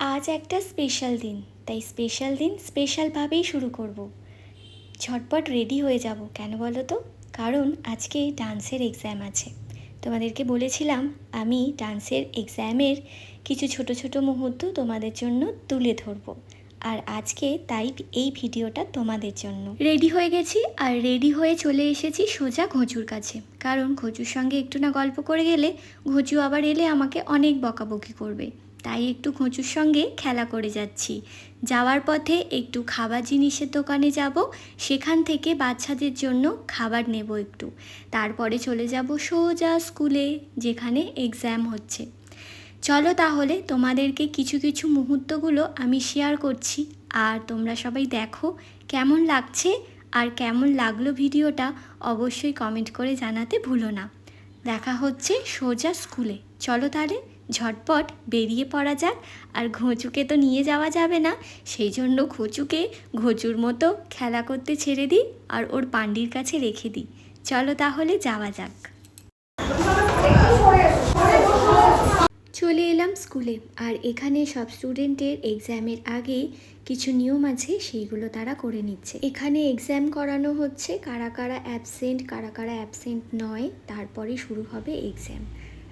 আজ একটা স্পেশাল দিন, তাই স্পেশাল দিন স্পেশালভাবেই শুরু করব। ঝটপট রেডি হয়ে যাব, কেন বলো তো? কারণ আজকে ডান্সের এক্সাম আছে। তোমাদেরকে বলেছিলাম আমি ডান্সের এক্সামের কিছু ছোট ছোট মুহূর্ত তোমাদের জন্য তুলে ধরবো। আর আজকে তাই এই ভিডিওটা তোমাদের জন্য। রেডি হয়ে গেছি আর রেডি হয়ে চলে এসেছি সোজা ঘুঁচুর কাছে, কারণ ঘুঁচুর সঙ্গে একটু না গল্প করে গেলে ঘুঁচু আবার এলে আমাকে অনেক বকাবকি করবে। তাই একটু ঘুঁচুর সঙ্গে খেলা করে যাচ্ছি। যাওয়ার পথে একটু খাবার জিনিসের দোকানে যাব, সেখান থেকে বাচ্চাদের জন্য খাবার নেব একটু। তারপরে চলে যাব সোজা স্কুলে, যেখানে এক্সাম হচ্ছে। চলো তাহলে তোমাদেরকে কিছু কিছু মুহূর্তগুলো আমি শেয়ার করছি, আর তোমরা সবাই দেখো কেমন লাগছে আর কেমন লাগলো ভিডিওটা অবশ্যই কমেন্ট করে জানাতে ভুলো না। দেখা হচ্ছে সোজা স্কুলে। চলো তাহলে ঝটপট বেরিয়ে পড়া যাক। আর ঘুঁচুকে তো নিয়ে যাওয়া যাবে না, সেই জন্য ঘুঁচুকে ঘুঁচুর মতো খেলা করতে ছেড়ে দিই আর ওর পান্ডির কাছে রেখে দিই। চলো তাহলে যাওয়া যাক। চলে এলাম স্কুলে, আর এখানে সব স্টুডেন্টের এক্সামের আগে কিছু নিয়ম আছে, সেইগুলো তারা করে নিচ্ছে। এখানে এক্সাম করানো হচ্ছে কারা কারা অ্যাবসেন্ট নয়, তারপরে শুরু হবে এক্সাম।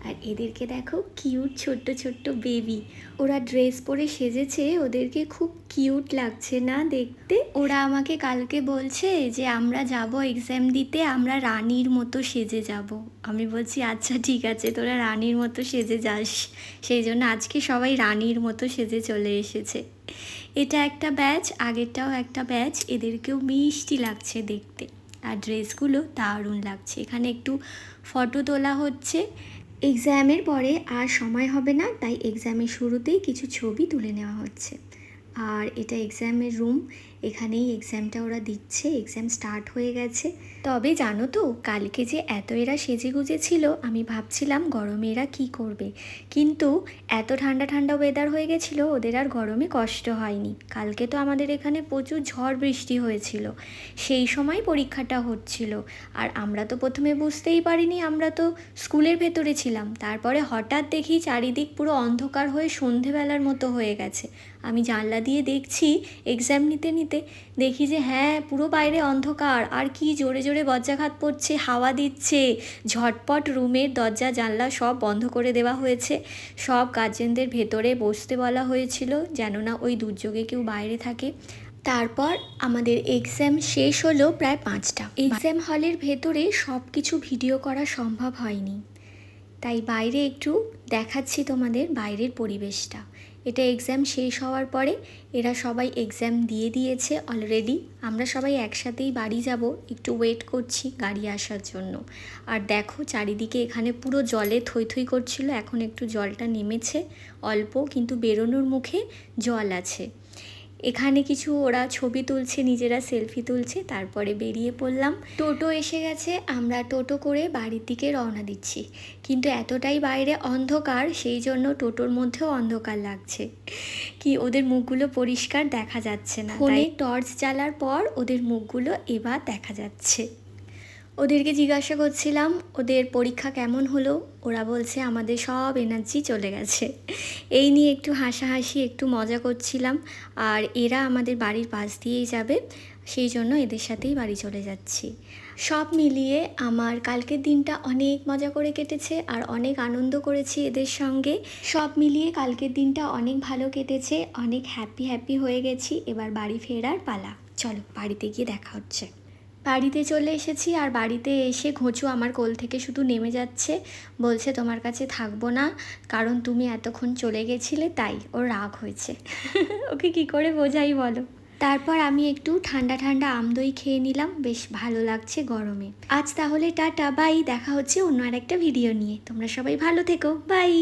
আর এদেরকে দেখো, কিউট ছোট্ট ছোট্ট বেবি। ওরা ড্রেস পরে সেজেছে, ওদেরকে খুব কিউট লাগছে না দেখতে? ওরা আমাকে কালকে বলছে যে আমরা যাব এক্সাম দিতে, আমরা রানীর মতো সেজে যাব। আমি বলছি আচ্ছা ঠিক আছে, তোরা রানীর মতো সেজে যাস। সেই জন্য আজকে সবাই রানীর মতো সেজে চলে এসেছে। এটা একটা ব্যাচ, আগেরটাও একটা ব্যাচ। এদেরকেও মিষ্টি লাগছে দেখতে, আর ড্রেসগুলো দারুণ লাগছে। এখানে একটু ফটো তোলা হচ্ছে। এক্সামের পরে আর সময় হবে না, তাই এক্সামের শুরুতেই কিছু ছবি তুলে নেওয়া হচ্ছে। আর এটা এক্সামের রুম, এখানেই এক্সামটা ওরা দিচ্ছে। এক্সাম স্টার্ট হয়ে গেছে। তবে জানো তো, কালকে যে এত এরা সেজে গুজে ছিল, আমি ভাবছিলাম গরমে এরা কী করবে, কিন্তু এত ঠান্ডা ঠান্ডা ওয়েদার হয়ে গেছিলো, ওদের আর গরমে কষ্ট হয়নি। কালকে তো আমাদের এখানে প্রচুর ঝড় বৃষ্টি হয়েছিল, সেই সময় পরীক্ষাটা হচ্ছিল। আর আমরা তো প্রথমে বুঝতেই পারিনি, আমরা তো স্কুলের ভেতরে ছিলাম। তারপরে হঠাৎ দেখি চারিদিক পুরো অন্ধকার হয়ে সন্ধেবেলার মতো হয়ে গেছে। আমি জানলা দিয়ে দেখছি এক্সাম নিতে নিতে, দেখি যে হ্যাঁ, পুরো বাইরে অন্ধকার, আর কি জোরে জোরে বজ্রাঘাত পড়ছে, হাওয়া দিচ্ছে। ঝটপট রুমের দরজা জানলা সব বন্ধ করে দেওয়া হয়েছে। সব গার্জেনদের ভেতরে বসতে বলা হয়েছিল, যেন না ওই দুর্যোগে কেউ বাইরে থাকে। তারপর আমাদের এক্সাম শেষ হলো প্রায় 5টা। এক্সাম হলের ভেতরে সব কিছু ভিডিও করা সম্ভব হয়নি, তাই বাইরে একটু দেখাচ্ছি তোমাদের বাইরের পরিবেশটা। এটা এক্সাম শেষ হওয়ার পরে এরা সবাই এক্সাম দিয়ে দিয়েছে অলরেডি। আমরা সবাই একসাথেই বাড়ি যাব, একটু ওয়েট করছি গাড়ি আসার জন্য। আর দেখো চারিদিকে এখানে পুরো জলে থই থই করছিল, এখন একটু জলটা নেমেছে অল্প, কিন্তু বেরোনোর মুখে জল আছে। এখানে কিছু ওরা ছবি তুলছে, নিজেরা সেলফি তুলছে। তারপরে বেরিয়ে পড়লাম। টোটো এসে গেছে, আমরা টোটো করে বাড়ির দিকে রওনা দিচ্ছি। কিন্তু এতটাই বাইরে অন্ধকার, সেই জন্য টোটোর মধ্যেও অন্ধকার লাগছে। কি ওদের মুখগুলো পরিষ্কার দেখা যাচ্ছে না, ফোনে টর্চ জ্বালার পর ওদের মুখগুলো এবার দেখা যাচ্ছে। ওদেরকে জিজ্ঞাসা করছিলাম ওদের পরীক্ষা কেমন হলো। ওরা বলছে আমাদের সব এনার্জি চলে গেছে। এই নিয়ে একটু হাসাহাসি, একটু মজা করছিলাম। আর এরা আমাদের বাড়ির পাশ দিয়েই যাবে, সেই জন্য এদের সাথেই বাড়ি চলে যাচ্ছি। সব মিলিয়ে আমার কালকের দিনটা অনেক মজা করে কেটেছে, আর অনেক আনন্দ করেছি এদের সঙ্গে। সব মিলিয়ে কালকের দিনটা অনেক ভালো কেটেছে, অনেক হ্যাপি হয়ে গেছি। এবার বাড়ি ফেরার পালা। চলো বাড়িতে গিয়ে দেখা হচ্ছে। বাড়িতে চলে এসেছি, আর বাড়িতে এসে ঘুঁচু আমার কোল থেকে শুধু নেমে যাচ্ছে। বলছে তোমার কাছে থাকবো না, কারণ তুমি এতক্ষণ চলে গেছিলে, তাই ওর রাগ হয়েছে। ওকে কি করে বোঝাই বলো। তারপর আমি একটু ঠান্ডা ঠান্ডা আমদই খেয়ে নিলাম, বেশ ভালো লাগছে গরমে। আজ তাহলে টাটা, বাই। দেখা হচ্ছে অন্য আর একটা ভিডিও নিয়ে। তোমরা সবাই ভালো থেকো, বাই।